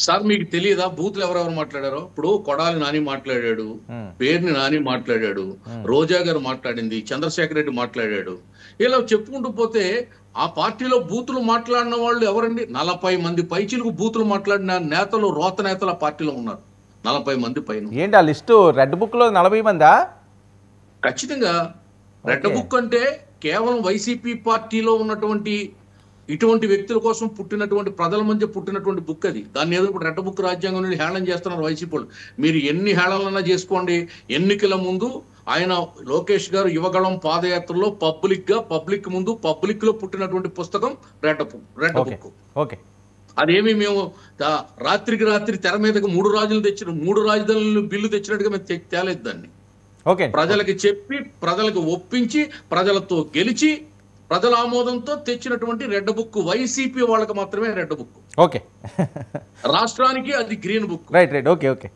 Sir మీకు తెలియదా బూతులు ఎవరెవరు మాట్లాడారో? ఇప్పుడు కొడాలి నాని మాట్లాడాడు, ఉమ్, పేర్ని నాని మాట్లాడాడు, ఉమ్. రోజా గారు మాట్లాడింది, చంద్రశేఖర్ రెడ్డి మాట్లాడాడు. ఇలా చెప్పుకుంటూ పోతే ఆ పార్టీలో బూతులు మాట్లాడిన వాళ్ళు ఎవరండి? 40 మంది పైచిలకు బూతులు మాట్లాడిన నేతలు, రోత నేతలు ఆ పార్టీలో ఉన్నారు. 40 మంది పైన. ఏంటి ఆ లిస్టు రెడ్ బుక్లో 40 మందా? ఖచ్చితంగా. Red okay. బుక్ అంటే కేవలం వైసీపీ పార్టీలో ఉన్నటువంటి ఇటువంటి వ్యక్తుల కోసం పుట్టినటువంటి, ప్రజల మధ్య పుట్టినటువంటి బుక్ అది. దాన్ని ఏదో ఇప్పుడు రెడ్ బుక్ రాజ్యాంగం నుండి హేళన చేస్తున్నారు వైసీపీ వాళ్ళు. మీరు ఎన్ని హేళనలన్నా చేసుకోండి. ఎన్నికల ముందు ఆయన లోకేష్ గారు యువగళం పాదయాత్రలో పబ్లిక్ ముందు పబ్లిక్ లో పుట్టినటువంటి పుస్తకం రెడ్ ఓకే. బుక్. ఓకే. అదేమి మేము రాత్రికి రాత్రి తెర మీదకి 3 రాజులు తెచ్చిన 3 రాజధానులు బిల్లు తెచ్చినట్టుగా మేము తేలేదు దాన్ని. ఓకే. ప్రజలకి చెప్పి, ప్రజలకు ఒప్పించి, ప్రజలతో గెలిచి, ప్రజల ఆమోదంతో తెచ్చినటువంటి రెడ్ బుక్. వైసీపీ వాళ్ళకి మాత్రమే రెడ్ బుక్. ఓకే. రాష్ట్రానికి అది green book. Right. Right. Okay. Okay.